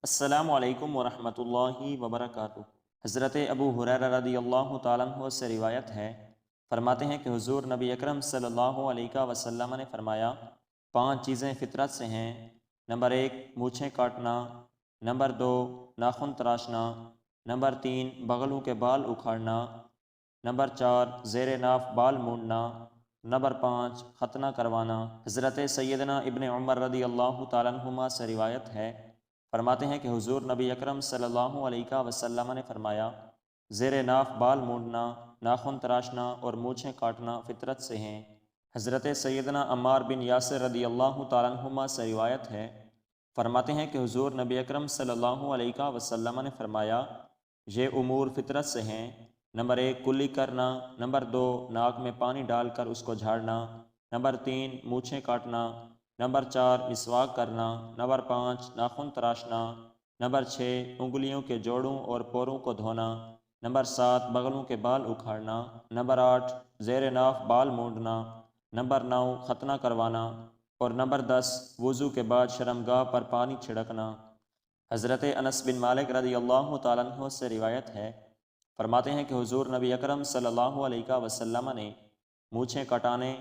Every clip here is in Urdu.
السلام علیکم ورحمۃ اللہ وبرکاتہ۔ حضرت ابو ہریرہ رضی اللہ تعالیٰ عنہ سے روایت ہے، فرماتے ہیں کہ حضور نبی اکرم صلی اللہ علیہ وسلم نے فرمایا، 5 چیزیں فطرت سے ہیں۔ نمبر 1 مونچھیں کاٹنا، نمبر 2 ناخن تراشنا، نمبر 3 بغلوں کے بال اکھاڑنا، نمبر 4 زیر ناف بال مونڈنا، نمبر 5 ختنہ کروانا۔ حضرت سیدنا ابن عمر رضی اللہ تعالیٰ عنہما سے روایت ہے، فرماتے ہیں کہ حضور نبی اکرم صلی اللہ علیہ وسلم نے فرمایا، زیر ناف بال مونڈنا، ناخن تراشنا اور مونچھیں کاٹنا فطرت سے ہیں۔ حضرت سیدنا عمار بن یاسر رضی اللہ تعالیٰ عنہما سے روایت ہے، فرماتے ہیں کہ حضور نبی اکرم صلی اللہ علیہ وسلم نے فرمایا، یہ امور فطرت سے ہیں۔ نمبر 1 کلی کرنا، نمبر 2 ناک میں پانی ڈال کر اس کو جھاڑنا، نمبر 3 مونچھیں کاٹنا، نمبر 4 مسواک کرنا، نمبر 5 ناخن تراشنا، نمبر 6 انگلیوں کے جوڑوں اور پوروں کو دھونا، نمبر 7 بغلوں کے بال اکھاڑنا، نمبر 8 زیر ناف بال مونڈنا، نمبر 9 ختنہ کروانا، اور نمبر 10 وضو کے بعد شرمگاہ پر پانی چھڑکنا۔ حضرت انس بن مالک رضی اللہ تعالیٰ عنہ سے روایت ہے، فرماتے ہیں کہ حضور نبی اکرم صلی اللہ علیہ وسلم نے مونچھیں کٹانے،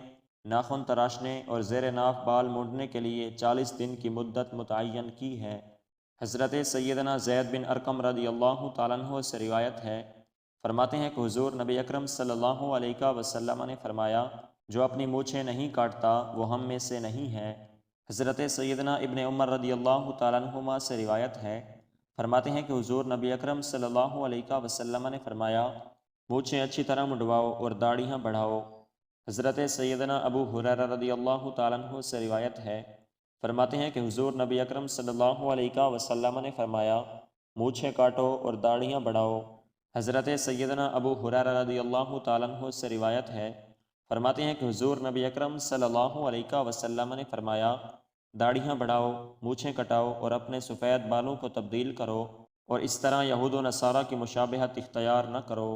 ناخن تراشنے اور زیر ناف بال مونڈنے کے لیے 40 دن کی مدت متعین کی ہے۔ حضرت سیدنا زید بن ارقم رضی اللہ تعالیٰ عنہ سے روایت ہے، فرماتے ہیں کہ حضور نبی اکرم صلی اللہ علیہ وسلم نے فرمایا، جو اپنی مونچھیں نہیں کاٹتا وہ ہم میں سے نہیں ہے۔ حضرت سیدنا ابن عمر رضی اللہ تعالیٰ عنہما سے روایت ہے، فرماتے ہیں کہ حضور نبی اکرم صلی اللہ علیہ وسلم نے فرمایا، مونچھیں اچھی طرح منڈواؤ اور داڑھیاں بڑھاؤ۔ حضرت سیدنا ابو ہریرہ رضی اللہ تعالیٰ عنہ سے روایت ہے، فرماتے ہیں کہ حضور نبی اکرم صلی اللہ علیہ وسلم نے فرمایا، مونچھیں کاٹو اور داڑھیاں بڑھاؤ۔ حضرت سیدنا ابو ہریرہ رضی اللہ تعالیٰ عنہ سے روایت ہے، فرماتے ہیں کہ حضور نبی اکرم صلی اللہ علیہ وسلم نے فرمایا، داڑھیاں بڑھاؤ، مونچھیں کٹاؤ اور اپنے سفید بالوں کو تبدیل کرو، اور اس طرح یہود و نصارہ کی مشابہت اختیار نہ کرو۔